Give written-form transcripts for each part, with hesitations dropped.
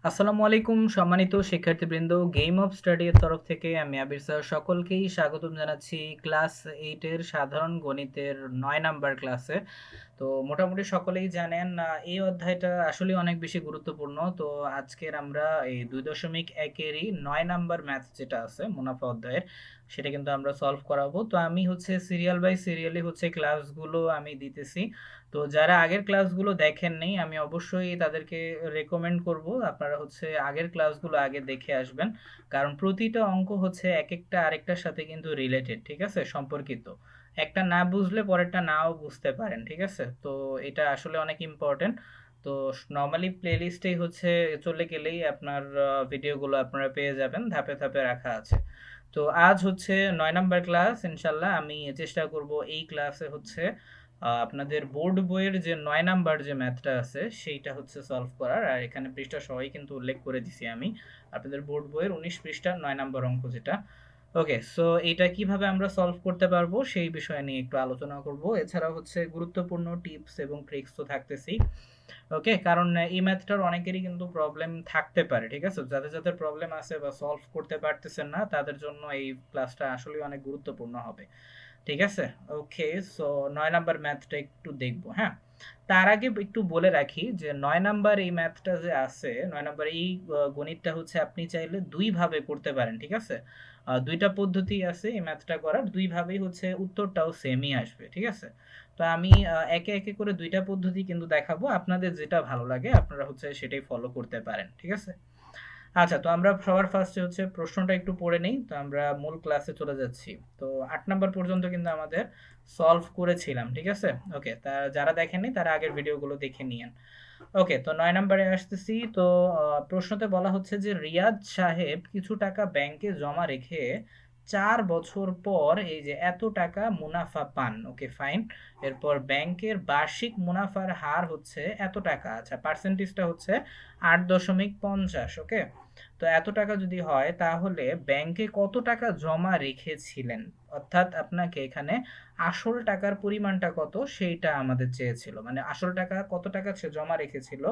আসসালামু আলাইকুম সম্মানিত শিক্ষার্থীবৃন্দ, গেম অফ স্টাডি এর তরফ থেকে আমি আবির স্যার সকলকেই স্বাগতম জানাচ্ছি ক্লাস 8 এর সাধারণ গণিতের 9 নাম্বার ক্লাসে। তো মোটামুটি সকলেই জানেন এই অধ্যায়টা আসলে অনেক বেশি গুরুত্বপূর্ণ। তো আজকের আমরা এই 2.1 এরই 9 নাম্বার ম্যাথ যেটা আছে মুনাফা অধ্যায়ের, সেটা কিন্তু আমরা সলভ করাবো। তো আমি হচ্ছে সিরিয়াল বাই সিরিয়ালি হচ্ছে ক্লাসগুলো আমি দিতেছি। তো যারা আগের ক্লাসগুলো দেখেননি আমি অবশ্যই তাদেরকে রেকমেন্ড করব আপনারা হচ্ছে আগের ক্লাসগুলো আগে দেখে আসবেন, কারণ প্রতিটা অঙ্ক হচ্ছে এক একটা আরেকটার সাথে কিন্তু রিলেটেড, ঠিক আছে, সম্পর্কিত। একটা না বুঝলে পরেরটা নাও বুঝতে পারেন, ঠিক আছে। তো এটা আসলে অনেক ইম্পর্টেন্ট। তো নর্মালি প্লেলিস্টেই হচ্ছে চলে গেলেই আপনার ভিডিওগুলো আপনারা পেয়ে যাবেন, ধাপে ধাপে রাখা আছে। তো আজ হচ্ছে 9 নাম্বার ক্লাস, ইনশাল্লাহ আমি চেষ্টা করব এই ক্লাসে হচ্ছে আপনাদের বোর্ড বইয়ের যে 9 নাম্বার যে ম্যাথটা আছে সেইটা হচ্ছে সলভ করার। আর এখানে পৃষ্ঠা সবাই কিন্তু উল্লেখ করে দিছি আমি, আপনাদের বোর্ড বইয়ের 19 পৃষ্ঠা 9 নাম্বার অঙ্ক যেটা। ওকে, সো এইটা কিভাবে আমরা সলভ করতে পারবো সেই বিষয় নিয়ে একটু আলোচনা করব। এছাড়াও হচ্ছে গুরুত্বপূর্ণ টিপস এবং ট্রিক্স তো থাকতেছেই। ওকে, কারণ এই ম্যাথটার অনেকেরই কিন্তু প্রবলেম থাকতে পারে, ঠিক আছে। যাদের যাদের প্রবলেম আছে বা সলভ করতে পারতেছেন না তাদের জন্য এই ক্লাসটা আসলে অনেক গুরুত্বপূর্ণ হবে, ঠিক আছে। ওকে, সো 9 নাম্বার ম্যাথটা একটু দেখবো, হ্যাঁ। তার আগে একটু বলে রাখি যে 9 নাম্বার এই ম্যাথটা যে আছে, 9 নাম্বার এই গণিতটা হচ্ছে আপনি চাইলে দুই ভাবে করতে পারেন, ঠিক আছে। দুইটা পদ্ধতি আছে এই ম্যাথটা করার, দুই ভাবেই হচ্ছে উত্তরটাও সেমই আসবে, ঠিক আছে। তো আমি একে একে করে দুইটা পদ্ধতি কিন্তু দেখাবো, আপনাদের যেটা ভালো লাগে আপনারা হচ্ছে সেটাই ফলো করতে পারেন, ঠিক আছে। আচ্ছা, তো আমরা সবার ফার্স্টে হচ্ছে প্রশ্নটা একটু পড়ে নেই, তো আমরা মূল ক্লাসে চলে যাচ্ছি। তো 8 নাম্বার পর্যন্ত কিন্তু আমাদের সলভ করেছিলাম, ঠিক আছে। ওকে, তা যারা দেখেননি তারা আগের ভিডিওগুলো দেখে নিয়েন। ওকে, তো 9 নাম্বারে আসতেছি। তো প্রশ্নতে বলা হচ্ছে যে রিয়াদ সাহেব কিছু টাকা ব্যাংকে জমা রেখে 4 বছর পর এই যে এত টাকা মুনাফা পান। ওকে, ফাইন। এরপর ব্যাংকের বার্ষিক মুনাফার হার হচ্ছে এত টাকা, আচ্ছা পার্সেন্টেজটা হচ্ছে 8.50। ওকে, তো এত টাকা যদি হয় তাহলে ব্যাংকে কত টাকা জমা রেখেছিলেন, অর্থাৎ আপনাকে এখানে আসল টাকার পরিমাণটা কত সেইটা আমাদের চেয়েছিল, মানে আসল টাকা কত টাকা সে জমা রেখেছিল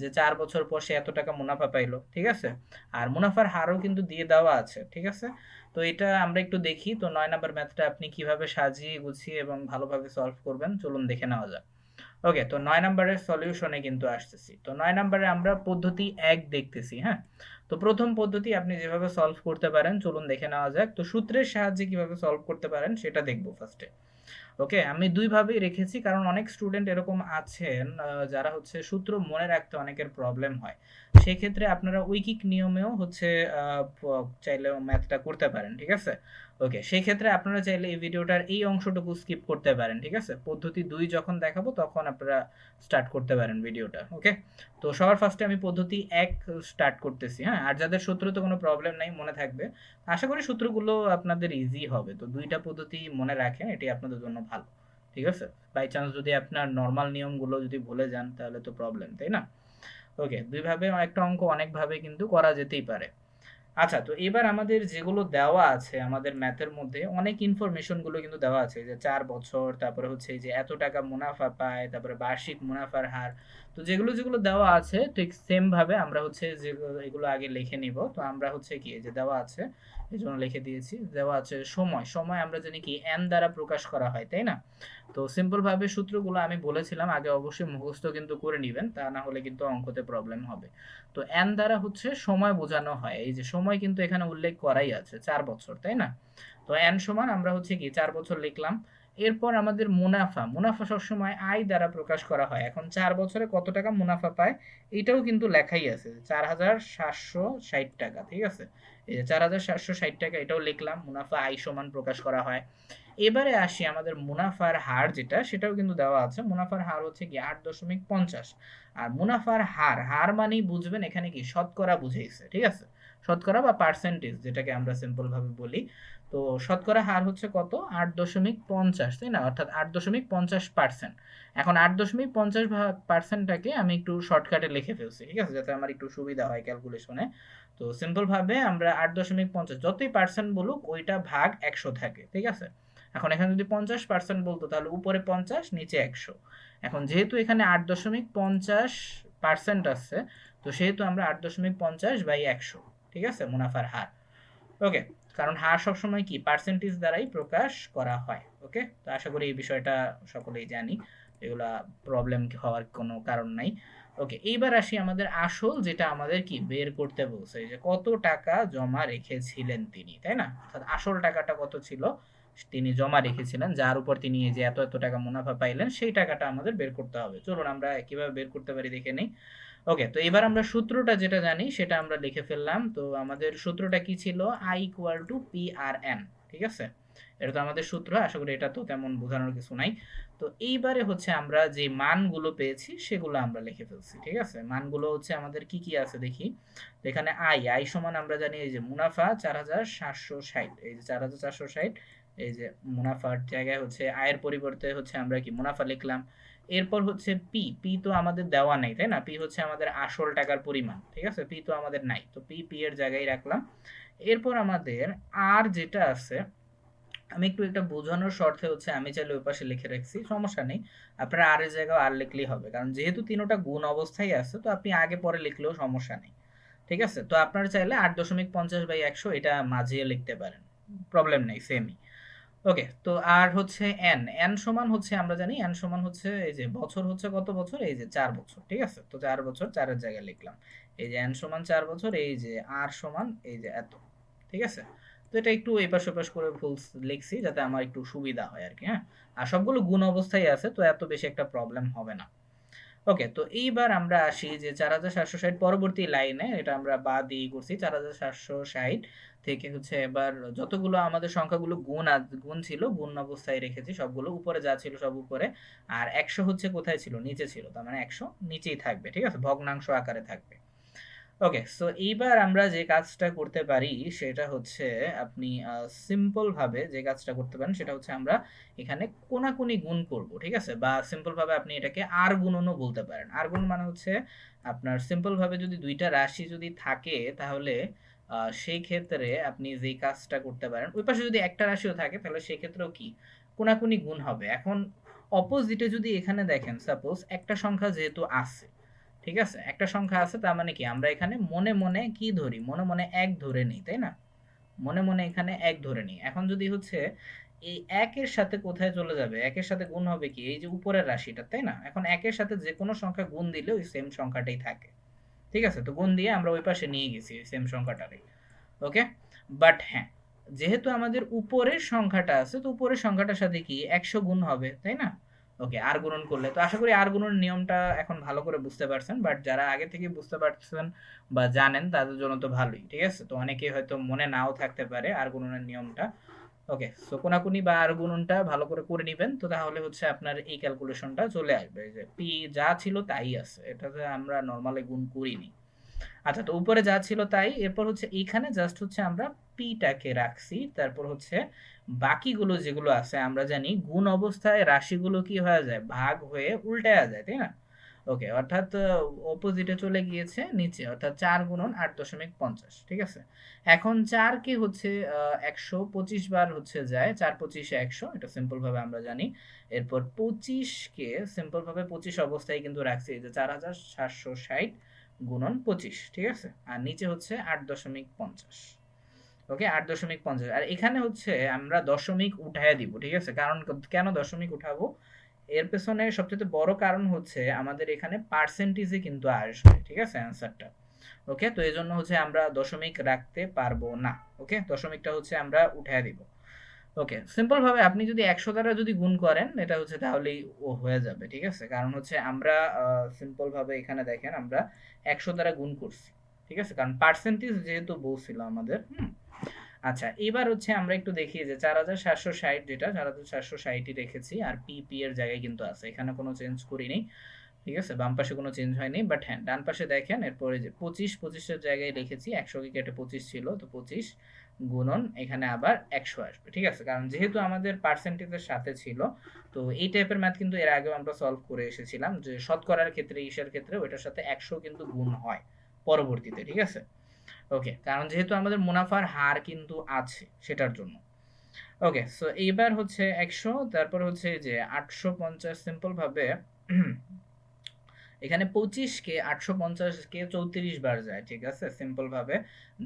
যে 4 বছর পর সে এত টাকা মুনাফা পাইলো, ঠিক আছে। আর মুনাফার হারও কিন্তু দিয়ে দেওয়া আছে, ঠিক আছে। তো এটা আমরা একটু দেখি, তো 9 নাম্বার ম্যাথটা আপনি কিভাবে সাজিয়ে গুছিয়ে এবং ভালোভাবে সলভ করবেন চলুন দেখে নেওয়া যাক। ওকে, তো 9 নাম্বারের সলিউশনে কিন্তু আসতেছি। তো 9 নাম্বারে আমরা পদ্ধতি 1 দেখতেছি, হ্যাঁ। তো প্রথম পদ্ধতি আপনি যেভাবে সলভ করতে পারেন চলুন দেখে নেওয়া যাক। তো সূত্রের সাহায্যে কিভাবে সলভ করতে পারেন সেটা দেখবো ফার্স্টে। ওকে, আমি দুইভাবেই রেখেছি কারণ অনেক স্টুডেন্ট এরকম আছেন যারা হচ্ছে সূত্র মনে রাখতে অনেকের প্রবলেম হয়। সেক্ষেত্রে আপনারা ঐকিক নিয়মেও হচ্ছে চাইলে ম্যাথটা করতে পারেন, ঠিক আছে। ওকে, সেই ক্ষেত্রে আপনারা চাইলে এই ভিডিওটার এই অংশটুকু স্কিপ করতে পারেন, ঠিক আছে। পদ্ধতি 2 যখন দেখাবো তখন আপনারা স্টার্ট করতে পারেন ভিডিওটা। ওকে, তো সবার ফার্স্টে আমি পদ্ধতি 1 স্টার্ট করতেছি, হ্যাঁ। আর যাদের সূত্রতে কোনো প্রবলেম নাই মনে থাকবে, আশা করি সূত্রগুলো আপনাদের ইজি হবে। তো দুইটা পদ্ধতি মনে রাখেন, এটি আপনাদের জন্য ভালো, ঠিক আছে। বাই চান্স যদি আপনার নর্মাল নিয়মগুলো যদি ভুলে যান তাহলে তো প্রবলেম, তাই না। ওকে, দুইভাবে একটা অঙ্ক অনেকভাবে কিন্তু করা যেতেই পারে। আচ্ছা, তো এবার আমাদের যেগুলো দেওয়া আছে আমাদের ম্যাথের মধ্যে অনেক ইনফরমেশন গুলো কিন্তু দেওয়া আছে, যে 4 বছর, তারপরে হচ্ছে এই যে এত টাকা মুনাফা পায়, তারপরে বার্ষিক মুনাফার হার। তো যেগুলো যেগুলো দেওয়া আছে ঠিক সেম ভাবে আমরা হচ্ছে যে এগুলো আগে লিখে নিব। তো আমরা হচ্ছে কি এই যে দেওয়া আছে এই জন্য লিখে দিয়েছি, দেওয়া আছে সময়, সময় আমরা জানি কি এন দ্বারা প্রকাশ করা হয়, তাই না। তো সিম্পল ভাবে সূত্রগুলো আমি বলেছিলাম আগে, অবশ্যই মুখস্থ কিন্তু করে নিবেন, তা না হলে কিন্তু অঙ্কতে প্রবলেম হবে। তো এন দ্বারা হচ্ছে সময় বোঝানো হয়, এই যে সময় কিন্তু এখানে উল্লেখ করাই আছে 4 বছর, তাই না। তো এন সমান আমরা হচ্ছে কি 4 বছর লিখলাম। এরপর আমাদের মুনাফা, মুনাফা সবসময় আয় দ্বারা প্রকাশ করা হয়। এখন 4 বছরে কত টাকা মুনাফা পায় এটাও কিন্তু লেখাই আছে, 4,760 টাকা, ঠিক আছে। এই যে 4,760 টাকা এটাও লিখলাম, মুনাফা আয় সমান প্রকাশ করা হয়। এবারে আসি আমাদের মুনাফার হার যেটা, সেটাও কিন্তু দেওয়া আছে। মুনাফার হার হচ্ছে কি 8.50। আর মুনাফার হার, হার মানেই বুঝবেন এখানে কি শতকরা বুঝাইছে, ঠিক আছে। শতকরা বা পার্সেন্টেজ যেটাকে আমরা সিম্পল ভাবে বলি। তো শতকরা হার হচ্ছে কত, 8.50, তাই না, অর্থাৎ 8.50%। এখন 8.50%টাকে আমি একটু শর্টকাটে লিখে ফেলছি, ঠিক আছে, যাতে আমার একটু সুবিধা হয় ক্যালকুলেশনে। তো সিম্পল ভাবে আমরা 8.50, যতই পার্সেন্ট বলুক ওইটা ভাগ 100 থাকে, ঠিক আছে। এখন এখানে যদি 50% বলতো তাহলে উপরে 50 নিচে 100। এখন যেহেতু এখানে 8.50% আছে, তো সেহেতু আমরা 8.50/100, ঠিক আছে, মুনাফার হার। ওকে, কারণ হার সবসময় কি পার্সেন্টেজ দ্বারাই প্রকাশ করা হয়। ওকে, তো আশা করি এই বিষয়টা সকলেই জানি, এগুলা প্রবলেম হওয়ার কোনো কারণ নাই। ওকে, এইবার আসি আমাদের আসল, যেটা আমাদের কি বের করতে বলছে, যে কত টাকা জমা রেখেছিলেন তিনি, তাই না? অর্থাৎ আসল টাকাটা কত ছিল তিনি জমা রেখেছিলেন, যার উপর তিনি এই যে এত এত টাকা মুনাফা পাইলেন, সেই টাকাটা আমাদের বের করতে হবে। চলুন আমরা কিভাবে বের করতে পারি দেখে নেই। ওকে, তো এবার আমরা সূত্রটা যেটা জানি সেটা আমরা লিখে ফেললাম। তো আমাদের সূত্রটা কি ছিল? I ইকুয়াল টু PRN, ঠিক আছে? এটা তো আমাদের সূত্র, আশা করি এটা তো তেমন বোঝানোর কিছু নাই। তো এইবারে হচ্ছে আমরা যে মানগুলো পেয়েছি সেগুলো আমরা লিখে ফেলছি, ঠিক আছে? মানগুলো হচ্ছে আমাদের কি কি আছে দেখি। তো এখানে আই সমান আমরা জানি এই যে মুনাফা 4760, এই যে 4460, এই যে মুনাফার জায়গায় হচ্ছে আয়ের পরিবর্তে হচ্ছে আমরা কি মুনাফা লিখলাম। এরপর হচ্ছে পি, পি তো আমাদের দেওয়া নাই, তাই না? পি হচ্ছে আমাদের আসল টাকার পরিমাণ, ঠিক আছে? পি তো আমাদের নাই, তো পি পি এর জায়গায় রাখলাম। এরপর আমাদের আর যেটা আছে, আমি একটু এটা বোঝানোর স্বার্থে হচ্ছে আমি চাইলে ওই পাশে লিখে রাখছি, সমস্যা নেই। আপনারা আর এর জায়গায় আর লিখলেই হবে, কারণ যেহেতু তিনোটা গুণ অবস্থায় আছে, তো আপনি আগে পরে লিখলেও সমস্যা নেই, ঠিক আছে? তো আপনারা চাইলে 8.50/100 এটা মাঝিয়ে লিখতে পারেন, প্রবলেম নেই, সেমই। ওকে, তো আর হচ্ছে এন, এন সমান হচ্ছে আমরা জানি এন সমান হচ্ছে এই যে বছর হচ্ছে কত বছর, এই যে 4 বছর, ঠিক আছে? তো 4 বছর, 4-এর জায়গায় লিখলাম এই যে এন সমান 4 বছর, এই যে আর সমান এই যে এত, ঠিক আছে? তো এটা একটু এপাশ ওপাশ করে ভুল লিখছি যাতে আমার একটু সুবিধা হয় আর কি, হ্যাঁ। আর সবগুলো গুণ অবস্থায় আছে, তো এত বেশি একটা প্রবলেম হবে না। ওকে, তো এইবার আমরা আসি যে 4760 পরবর্তী লাইনে, এটা আমরা বা দিয়ে করছি 4760 থেকে হচ্ছে এবার যতগুলো আমাদের সংখ্যাগুলো গুণ ছিল, গুণ অবস্থায় রেখেছি সবগুলো, উপরে যা ছিল সব উপরে, আর 100 হচ্ছে কোথায় ছিল? নিচে ছিল, তার মানে 100 নিচেই থাকবে, ঠিক আছে, ভগ্নাংশ আকারে থাকবে। ওকে, সো এইবার আমরা যে কাজটা করতে পারি সেটা হচ্ছে, আপনি সিম্পল ভাবে যে কাজটা করতে পারেন সেটা হচ্ছে আমরা এখানে কোনাকুনি গুণ করব, ঠিক আছে? বা সিম্পল ভাবে আপনি এটাকে আর গুণনও বলতে পারেন। আর গুণ মানে হচ্ছে আপনার সিম্পল ভাবে যদি দুইটা রাশি যদি থাকে, তাহলে সেই ক্ষেত্রে আপনি যে কাজটা করতে পারেন, ওই পাশে যদি একটা রাশিও থাকে তাহলে সেই ক্ষেত্রেও কি কোনাকুনি গুণ হবে। এখন অপোজিটে যদি এখানে দেখেন, সাপোজ একটা সংখ্যা যেহেতু আছে, ঠিক আছে, একটা সংখ্যা আছে, তার মানে কি আমরা এখানে মনে মনে কি ধরি? মনে মনে এক ধরে নিই, তাই না? মনে মনে এখানে এক ধরে নিই। এখন যদি হচ্ছে এই একের সাথে কোথায় চলে যাবে? একের সাথে গুণ হবে কি এই যে উপরের রাশিটা, তাই না? এখন একের সাথে যে কোনো সংখ্যা গুণ দিলে ওই সেম সংখ্যাটাই থাকে, ঠিক আছে? তো গুণ দিয়ে আমরা ওই পাশে নিয়ে গেছি সেম সংখ্যাটারই। ওকে, বাট হ্যাঁ, যেহেতু আমাদের উপরের সংখ্যাটা আছে, তো উপরের সংখ্যাটার সাথে কি 100 গুণ হবে, তাই না? ওকে, আর গুণন করলে, তো আশা করি আর গুণনের নিয়মটা এখন ভালো করে বুঝতে পারছেন, বাট যারা আগে থেকে বুঝতে পারছেন বা জানেন তাদের জন্য তো ভালোই, ঠিক আছে? তো অনেকে হয়তো মনে নাও থাকতে পারে আর গুণনের নিয়মটা। ওকে, সো কোনাকুনি বা আর গুণনটা ভালো করে করে নিবেন, তো তাহলে হচ্ছে আপনার এই ক্যালকুলেশনটা চলে আসবে যে পি যা ছিল তাই আছে, এটাতে আমরা নরমালি গুণ করিনি। আচ্ছা, তো উপরে যা ছিল তাই, এরপর হচ্ছে এইখানে জাস্ট হচ্ছে আমরা পিটাকে রাখছি, তারপর হচ্ছে বাকিগুলো যেগুলো আছে আমরা জানি গুণ অবস্থায় রাশিগুলো কি হয়ে যায়? ভাগ হয়ে উল্টায়া যায়, তাই না? ওকে, অর্থাৎ অপোজিটে চলে গিয়েছে নিচে, অর্থাৎ 4 × 8.50, ঠিক আছে? এখন 4 কে হচ্ছে 125 বার হচ্ছে যায়, 4 × 25 = 100, এটা সিম্পল ভাবে আমরা জানি। এরপর 25 কে সিম্পল ভাবে 25 অবস্থায় কিন্তু রাখছি, এই যে 4760 গুণন 25, ঠিক আছে? আর নিচে হচ্ছে 8.50। ওকে, 8.50, আর এখানে হচ্ছে আমরা দশমিক উঠায় দিব, ঠিক আছে? কারণ কেন দশমিক উঠাবো, এর পেছনে সবচেয়ে বড় কারণ হচ্ছে আমাদের এখানে পার্সেন্টেজে কিন্তু আসবে, ঠিক আছে, অ্যান্সারটা। ওকে, তো এই জন্য হচ্ছে আমরা দশমিক রাখতে পারবো না। ওকে, দশমিকটা হচ্ছে আমরা উঠায় দিব। ওকে, সিম্পল ভাবে আপনি যদি 100 দ্বারা যদি গুণ করেন, এটা হচ্ছে তাহলেই ও হয়ে যাবে, ঠিক আছে? কারণ হচ্ছে আমরা সিম্পল ভাবে এখানে দেখেন আমরা 100 দ্বারা গুণ করছি, ঠিক আছে, কারণ পার্সেন্টেজ যেহেতু বলছিল আমাদের। আচ্ছা, এবার হচ্ছে আমরা একটু দেখি যে 4760, যেটা 4760ই রেখেছি, আর পি পি এর জায়গায় কিন্তু আছে, এখানে কোনো চেঞ্জ করিনি, ঠিক আছে? বাম পাশে কোনো চেঞ্জ হয়নি, বাট হ্যাঁ ডান পাশে দেখেন, এরপরে যে 25 জায়গায় রেখেছি, 100 কে কেটে 25 ছিল, তো 25 গুণন এখানে আবার 100 আসবে, ঠিক আছে? কারণ যেহেতু আমাদের পার্সেন্টেজের সাথে ছিল, তো এই টাইপের ম্যাথ কিন্তু এর আগেও আমরা সলভ করে এসেছিলাম, যে শতকরার ক্ষেত্রে, ইসের ক্ষেত্রে ওইটার সাথে 100 কিন্তু গুণ হয় পরবর্তীতে, ঠিক আছে? ওকে, কারণ যেহেতু আমাদের মুনাফার হার কিন্তু আছে সেটার জন্য। ওকে, সো এইবার হচ্ছে 100, তারপর হচ্ছে যে 850 সিম্পল ভাবে এখানে 25 কে 850 কে 34 বার যায়, ঠিক আছে, সিম্পল ভাবে।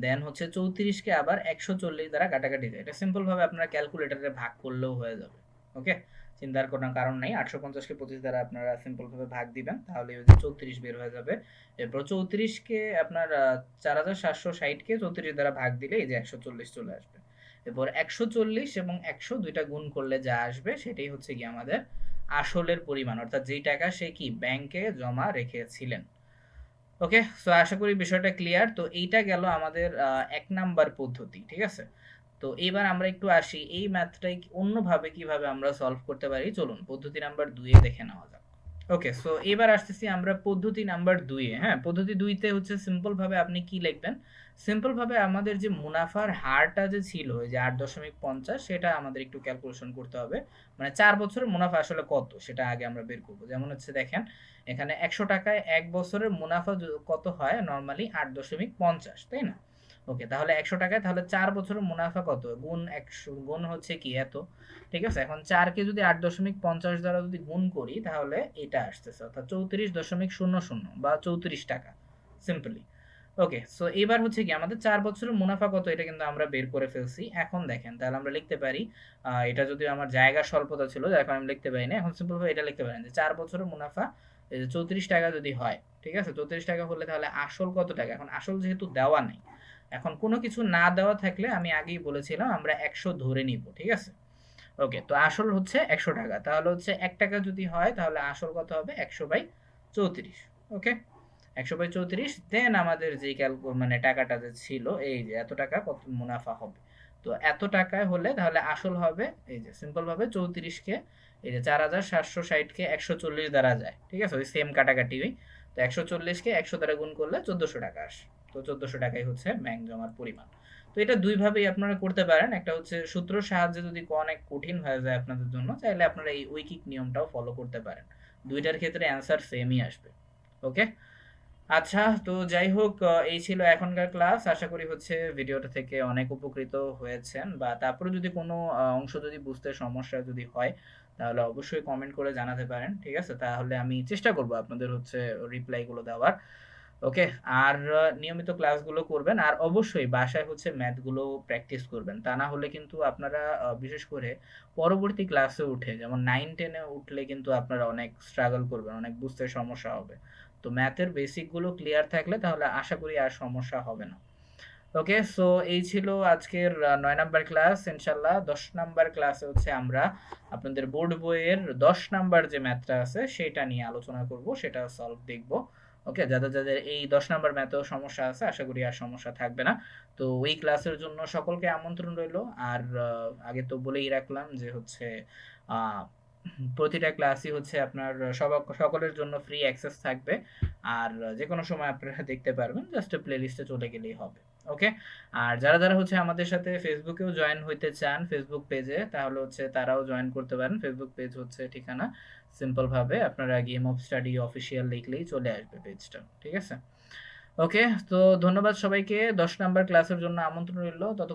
দেন হচ্ছে 34 কে আবার 140 দ্বারা কাটাকাটি যায়। এটা সিম্পল ভাবে আপনারা ক্যালকুলেটরে ভাগ করলেও হয়ে যাবে। ওকে, চিন্তার কোনো কারণ নাই। 850 কে 25 দ্বারা আপনারা সিম্পল ভাবে ভাগ দিবেন, তাহলে ওই যে 34 বের হয়ে যাবে। এরপর 34 কে আপনার 4760 কে 34 দ্বারা ভাগ দিলে এই যে 140 চলে আসবে। এরপর 140 এবং 100 দুইটা গুণ করলে যা আসবে সেটাই হচ্ছে কি আমাদের আসলের পরিমাণ, অর্থাৎ যেই টাকা সে কি ব্যাংকে জমা রেখেছিলেন। ওকে, সো আশা করি বিষয়টা ক্লিয়ার। তো এইটা গেল আমাদের 1 নাম্বার পদ্ধতি, ঠিক আছে। তো এবার আমরা একটু আসি এই ম্যাথটাই অন্যভাবে কিভাবে আমরা সলভ করতে পারি। চলুন পদ্ধতি নাম্বার 2 এ দেখে নেওয়া যাক। ওকে, সো এবার আসতেছি আমরা পদ্ধতি নাম্বার 2 এ। হ্যাঁ, পদ্ধতি 2 তে হচ্ছে সিম্পল ভাবে আপনি কি লিখবেন, সিম্পল ভাবে আমাদের যে মুনাফার হারটা যে ছিল ওই যে 8.50, সেটা আমাদের একটু ক্যালকুলেশন করতে হবে। মানে 4 বছরের মুনাফা আসলে কত সেটা আগে আমরা বের করব। যেমন হচ্ছে দেখেন এখানে 100 টাকায় 1 বছরের মুনাফা কত হয় নরমালি 8.50, তাই না? ওকে, তাহলে 100 টাকায় তাহলে 4 বছরের মুনাফা কত, গুণ 100 গুণ হচ্ছে কি এত, ঠিক আছে। এখন 4 কে যদি 8.50 দ্বারা যদি গুণ করি তাহলে এটা আসতেছে, অর্থাৎ 34.00 বা 34 টাকা সিম্পলি। ওকে, সো এবার হচ্ছে কি আমাদের 4 বছরের মুনাফা কত এটা কিন্তু আমরা বের করে ফেলছি। এখন দেখেন তাহলে আমরা লিখতে পারি, এটা যদি আমার জায়গা স্বল্পতা ছিল যার কারণে আমি লিখতে পারি না, এখন সিম্পল ভাবে এটা লিখতে পারেন যে 4 বছরের মুনাফা এই যে 34 টাকা যদি হয়, ঠিক আছে, 34 টাকা হলে তাহলে আসল কত টাকা। এখন আসল যেহেতু দেওয়া নেই, এখন কোনো কিছু না দেওয়া থাকলে আমি আগেই বলেছিলাম আমরা 100 ধরে নিব, ঠিক আছে। ওকে, তো আসল হচ্ছে 100 টাকা, তাহলে হচ্ছে 1 টাকা যদি হয় তাহলে আসল কত হবে 100/34। ওকে, 100/34, দেন আমাদের যে মানে টাকাটা যে ছিল এই যে এত টাকা কত মুনাফা হবে। তো এত টাকায় হলে তাহলে আসল হবে এই যে সিম্পল ভাবে 34 কে এই যে 4760 কে 140 দ্বারা যায়, ঠিক আছে, ওই সেম কাটাকাটি। ওই তো 140 কে 100 দ্বারা গুণ করলে 1400 টাকা আসে। তো 1400 টাকাই হচ্ছে ব্যাংক জমার পরিমাণ। তো এটা দুই ভাবেই আপনারা করতে পারেন। একটা হচ্ছে সূত্রের সাহায্যে যদি অনেক কঠিন হয়ে যায় আপনাদের জন্য, চাইলে আপনারা এই ঐকিক নিয়মটাও ফলো করতে পারেন। দুইটার ক্ষেত্রে অ্যান্সার সেমই আসবে। ওকে, আচ্ছা, তো যাই হোক, এই ছিল এখনকার ক্লাস। আশা করি হচ্ছে ভিডিওটা থেকে অনেক উপকৃত হয়েছেন, বা তারপরে যদি কোনো অংশ যদি বুঝতে সমস্যা যদি হয় তাহলে অবশ্যই কমেন্ট করে জানাতে পারেন, ঠিক আছে। তাহলে আমি চেষ্টা করব আপনাদের হচ্ছে রিপ্লাইগুলো দেওয়ার। ওকে, আর নিয়মিত ক্লাসগুলো করবেন, আর অবশ্যই বাসায় হচ্ছে ম্যাথগুলো প্র্যাকটিস করবেন। তা না হলে কিন্তু আপনারা বিশেষ করে পরবর্তী ক্লাসে উঠে যেমন 9-10 এ উঠলে কিন্তু আপনারা অনেক স্ট্রাগল করবেন, অনেক বুঝতে সমস্যা হবে। তো ম্যাথের বেসিকগুলো ক্লিয়ার থাকলে তাহলে আশা করি আর সমস্যা হবে না। ওকে, সো এই ছিল আজকের 9 নাম্বার ক্লাস। ইনশাল্লাহ 10 নাম্বার ক্লাসে হচ্ছে আমরা আপনাদের বোর্ড বইয়ের 10 নাম্বার যে ম্যাথটা আছে সেটা নিয়ে আলোচনা করব, সেটা সলভ দেখব। ওকে, যাদের যাদের এই 10 নাম্বার ম্যাথেও সমস্যা আছে আশা করি আর সমস্যা থাকবে না। তো ওই ক্লাসের জন্য সকলকে আমন্ত্রণ রইলো। আর আগে তো বলেই রাখলাম যে হচ্ছে আহ প্রতিটা ক্লাসই হচ্ছে আপনার সকলের জন্য ফ্রি অ্যাক্সেস থাকবে, আর যে কোনো সময় আপনারা দেখতে পারবেন, জাস্ট প্লে লিস্টে চলে গেলেই হবে। ওকে, আর যারা যারা হচ্ছে আমাদের সাথে ফেসবুকেও জয়েন হইতে চান ফেসবুক পেজে, তাহলে হচ্ছে তারাও জয়েন করতে পারেন। ফেসবুক পেজ হচ্ছে ঠিকানা সিম্পল ভাবে আপনারা গেম অফ স্টাডি অফিসিয়াল লিখলেই চলে আসবে পেজটা, ঠিক আছে। ওকে, তো ধন্যবাদ সবাইকে। 10 নাম্বার ক্লাসের জন্য আমন্ত্রণ রইল। তত